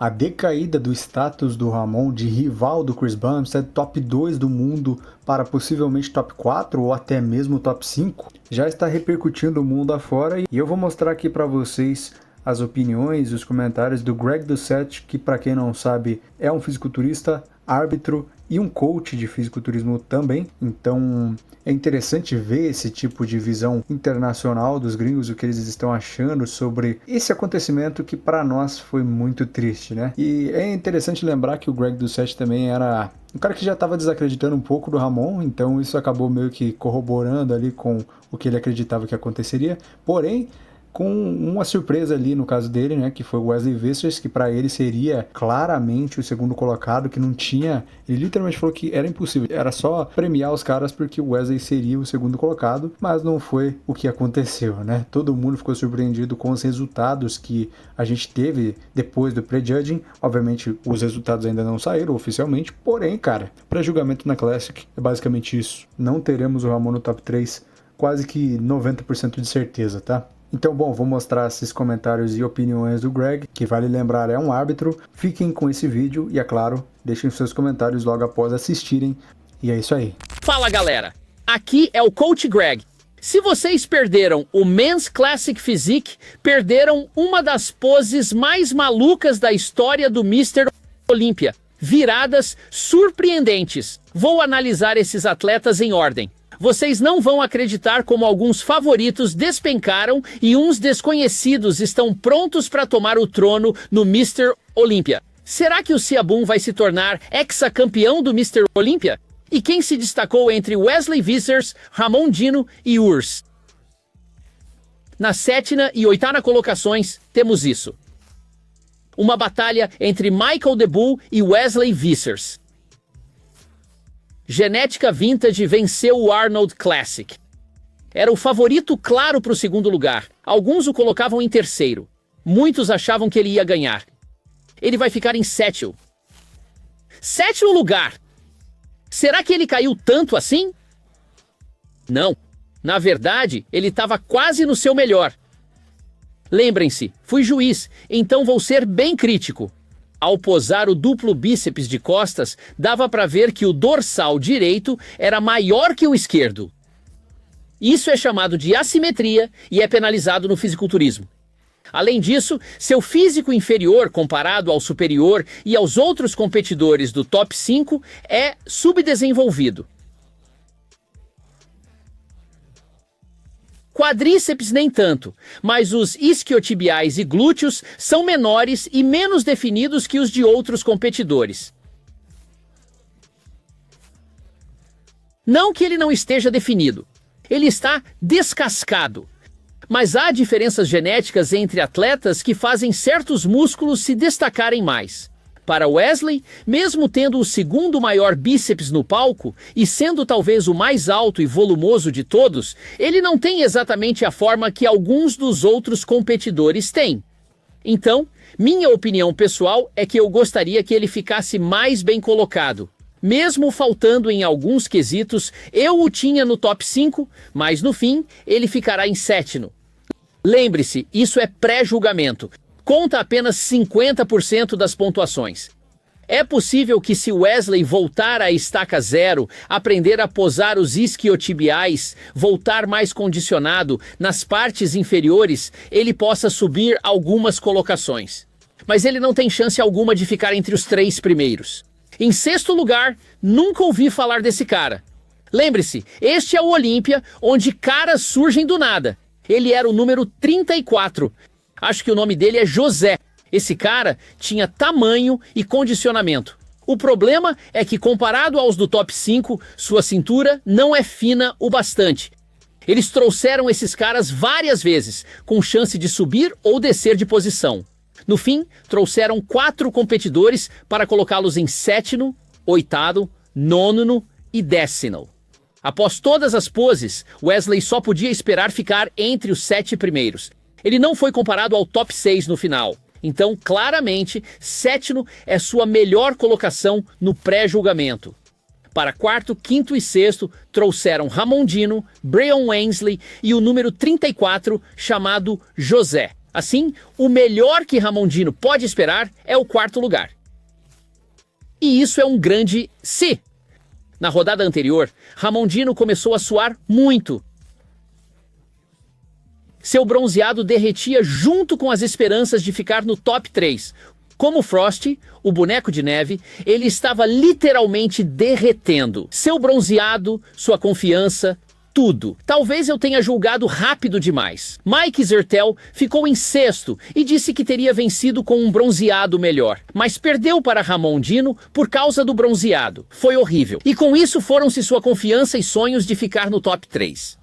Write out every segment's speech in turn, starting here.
A decaída do status do Ramon de rival do Chris Bumstead, top 2 do mundo para possivelmente top 4 ou até mesmo top 5, já está repercutindo o mundo afora, e eu vou mostrar aqui para vocês as opiniões e os comentários do Greg Doucette, que, para quem não sabe, é um fisiculturista, árbitro e um coach de fisiculturismo também. Então é interessante ver esse tipo de visão internacional dos gringos, o que eles estão achando sobre esse acontecimento que para nós foi muito triste, né? E é interessante lembrar que o Greg Doucette também era um cara que já estava desacreditando um pouco do Ramon, então isso acabou meio que corroborando ali com o que ele acreditava que aconteceria. Porém, com uma surpresa ali no caso dele, né, que foi o Wesley Vissers, que para ele seria claramente o segundo colocado, que não tinha, ele literalmente falou que era impossível, era só premiar os caras porque o Wesley seria o segundo colocado, mas não foi o que aconteceu, né? Todo mundo ficou surpreendido com os resultados que a gente teve depois do pré-judging. Obviamente os resultados ainda não saíram oficialmente, porém, cara, pré-julgamento na Classic é basicamente isso. Não teremos o Ramon no top 3, quase que 90% de certeza, tá? Então, bom, vou mostrar esses comentários e opiniões do Greg, que vale lembrar é um árbitro. Fiquem com esse vídeo e, é claro, deixem seus comentários logo após assistirem. E é isso aí. Fala, galera! Aqui é o Coach Greg. Se vocês perderam o Men's Classic Physique, perderam uma das poses mais malucas da história do Mr. Olympia. Viradas surpreendentes. Vou analisar esses atletas em ordem. Vocês não vão acreditar como alguns favoritos despencaram e uns desconhecidos estão prontos para tomar o trono no Mr. Olympia. Será que o Siabum vai se tornar hexacampeão do Mr. Olympia? E quem se destacou entre Wesley Vissers, Ramon Dino e Urs? Na 7ª e 8ª colocações, temos isso. Uma batalha entre Michael the Bull e Wesley Vissers. Genética Vintage venceu o Arnold Classic. Era o favorito claro para o segundo lugar. Alguns o colocavam em terceiro. Muitos achavam que ele ia ganhar. Ele vai ficar em sétimo. Sétimo lugar! Será que ele caiu tanto assim? Não. Na verdade, ele estava quase no seu melhor. Lembrem-se, fui juiz, então vou ser bem crítico. Ao posar o duplo bíceps de costas, dava para ver que o dorsal direito era maior que o esquerdo. Isso é chamado de assimetria e é penalizado no fisiculturismo. Além disso, seu físico inferior comparado ao superior e aos outros competidores do top 5 é subdesenvolvido. Quadríceps nem tanto, mas os isquiotibiais e glúteos são menores e menos definidos que os de outros competidores. Não que ele não esteja definido, ele está descascado. Mas há diferenças genéticas entre atletas que fazem certos músculos se destacarem mais. Para Wesley, mesmo tendo o segundo maior bíceps no palco e sendo talvez o mais alto e volumoso de todos, ele não tem exatamente a forma que alguns dos outros competidores têm. Então, minha opinião pessoal é que eu gostaria que ele ficasse mais bem colocado. Mesmo faltando em alguns quesitos, eu o tinha no top 5, mas no fim ele ficará em sétimo. Lembre-se, isso é pré-julgamento. Conta apenas 50% das pontuações. É possível que se Wesley voltar à estaca zero, aprender a posar os isquiotibiais, voltar mais condicionado nas partes inferiores, ele possa subir algumas colocações. Mas ele não tem chance alguma de ficar entre os 3 primeiros. Em 6º lugar, nunca ouvi falar desse cara. Lembre-se, este é o Olympia, onde caras surgem do nada. Ele era o número 34. Acho que o nome dele é José. Esse cara tinha tamanho e condicionamento. O problema é que, comparado aos do top 5, sua cintura não é fina o bastante. Eles trouxeram esses caras várias vezes, com chance de subir ou descer de posição. No fim, trouxeram 4 competidores para colocá-los em 7º, 8º, 9º e 10º. Após todas as poses, Wesley só podia esperar ficar entre os 7 primeiros. Ele não foi comparado ao top 6 no final. Então, claramente, 7º é sua melhor colocação no pré-julgamento. Para 4º, 5º e 6º, trouxeram Ramon Dino, Brian Wensley e o número 34, chamado José. Assim, o melhor que Ramondino pode esperar é o quarto lugar. E isso é um grande se. Na rodada anterior, Ramondino começou a suar muito. Seu bronzeado derretia junto com as esperanças de ficar no top 3. Como Frosty, o boneco de neve, ele estava literalmente derretendo. Seu bronzeado, sua confiança, tudo. Talvez eu tenha julgado rápido demais. Mike Zertel ficou em sexto e disse que teria vencido com um bronzeado melhor, mas perdeu para Ramondino por causa do bronzeado. Foi horrível. E com isso foram-se sua confiança e sonhos de ficar no top 3.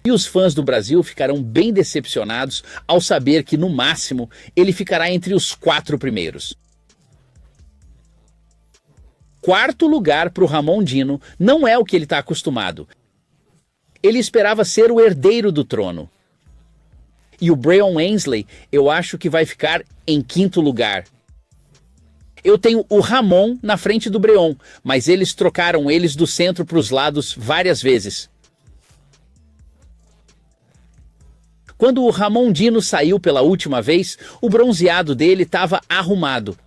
E os fãs do Brasil ficarão bem decepcionados ao saber que, no máximo, ele ficará entre os 4 primeiros. Quarto lugar para o Ramondino não é o que ele está acostumado. Ele esperava ser o herdeiro do trono. E o Breon Ainsley, eu acho que vai ficar em quinto lugar. Eu tenho o Ramon na frente do Breon, mas eles trocaram eles do centro para os lados várias vezes. Quando o Ramondino saiu pela última vez, o bronzeado dele estava arrumado.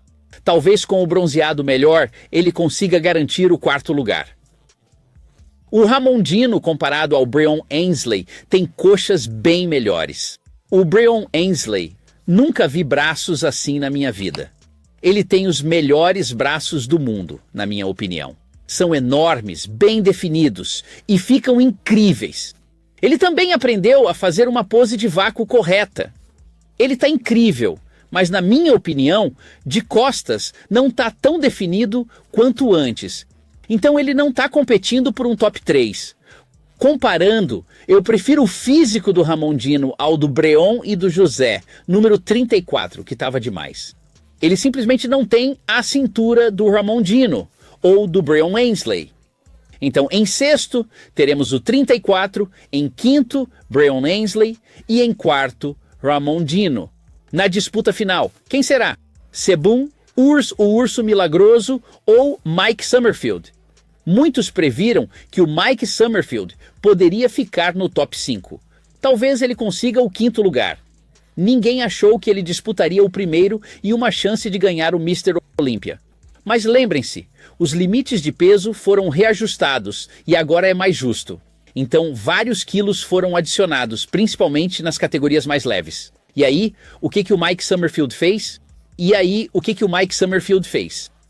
Talvez com o bronzeado melhor, ele consiga garantir o quarto lugar. O Ramondino, comparado ao Breon Ainsley, tem coxas bem melhores. O Breon Ainsley, nunca vi braços assim na minha vida. Ele tem os melhores braços do mundo, na minha opinião. São enormes, bem definidos e ficam incríveis. Ele também aprendeu a fazer uma pose de vácuo correta. Ele está incrível. Mas, na minha opinião, de costas não está tão definido quanto antes. Então ele não está competindo por um top 3. Comparando, eu prefiro o físico do Ramondino ao do Breon e do José, número 34, que estava demais. Ele simplesmente não tem a cintura do Ramondino ou do Breon Ainsley. Então, em sexto, teremos o 34, em quinto, Breon Ainsley e em quarto, Ramondino. Na disputa final, quem será? Sebum, o Urso Milagroso ou Mike Summerfield? Muitos previram que o Mike Summerfield poderia ficar no top 5. Talvez ele consiga o quinto lugar. Ninguém achou que ele disputaria o primeiro e uma chance de ganhar o Mr. Olympia. Mas lembrem-se, os limites de peso foram reajustados e agora é mais justo. Então, vários quilos foram adicionados, principalmente nas categorias mais leves. E aí, o que o Mike Summerfield fez?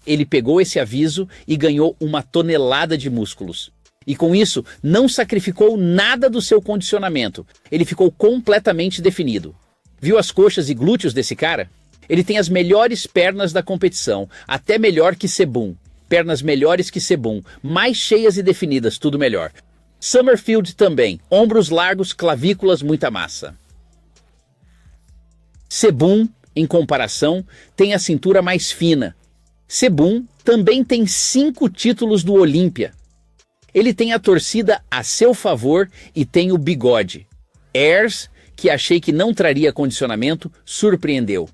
Ele pegou esse aviso e ganhou 1 tonelada de músculos. E com isso, não sacrificou nada do seu condicionamento. Ele ficou completamente definido. Viu as coxas e glúteos desse cara? Ele tem as melhores pernas da competição, até melhor que Sebum. Pernas melhores que Sebum, mais cheias e definidas, tudo melhor. Summerfield também, ombros largos, clavículas, muita massa. Sebum, em comparação, tem a cintura mais fina. Sebum também tem 5 títulos do Olímpia. Ele tem a torcida a seu favor e tem o bigode. Ayers, que achei que não traria condicionamento, surpreendeu.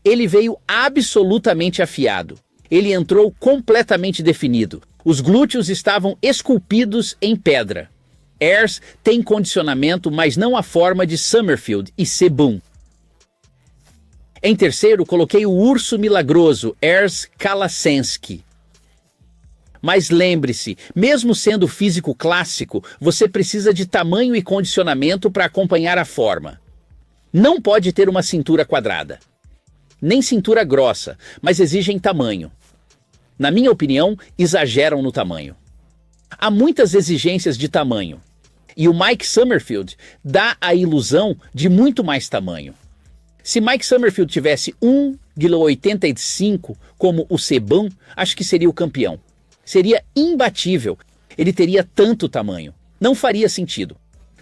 Ele veio absolutamente afiado. Ele entrou completamente definido. Os glúteos estavam esculpidos em pedra. Ayers tem condicionamento, mas não a forma de Summerfield e Sebum. Em terceiro, coloquei o Urso Milagroso, Ayers Kalasensky. Mas lembre-se, mesmo sendo físico clássico, você precisa de tamanho e condicionamento para acompanhar a forma. Não pode ter uma cintura quadrada, nem cintura grossa, mas exigem tamanho. Na minha opinião, exageram no tamanho. Há muitas exigências de tamanho, e o Mike Summerfield dá a ilusão de muito mais tamanho. Se Mike Summerfield tivesse 1,85 kg como o Sebum, acho que seria o campeão. Seria imbatível. Ele teria tanto tamanho. Não faria sentido.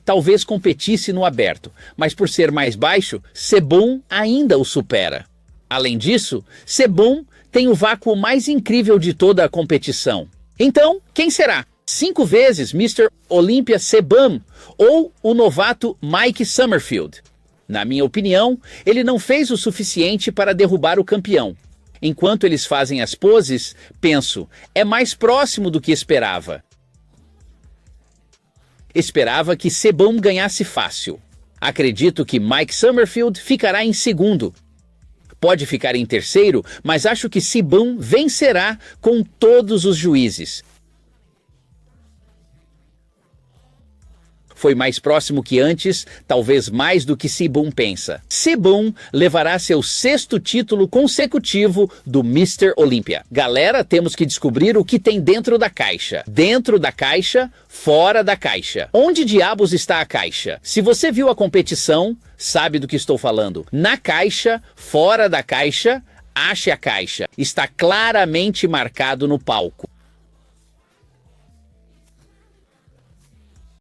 Talvez competisse no aberto, mas por ser mais baixo, Sebum ainda o supera. Além disso, Sebum tem o vácuo mais incrível de toda a competição. Então, quem será? 5 vezes Mr. Olympia Sebum ou o novato Mike Summerfield? Na minha opinião, ele não fez o suficiente para derrubar o campeão. Enquanto eles fazem as poses, penso, é mais próximo do que esperava. Esperava que Sebum ganhasse fácil. Acredito que Mike Summerfield ficará em segundo. Pode ficar em terceiro, mas acho que Sebum vencerá com todos os juízes. Foi mais próximo que antes, talvez mais do que Sebum pensa. Sebum levará seu 6º título consecutivo do Mr. Olympia. Galera, temos que descobrir o que tem dentro da caixa. Dentro da caixa, fora da caixa. Onde diabos está a caixa? Se você viu a competição, sabe do que estou falando. Na caixa, fora da caixa, ache a caixa. Está claramente marcado no palco.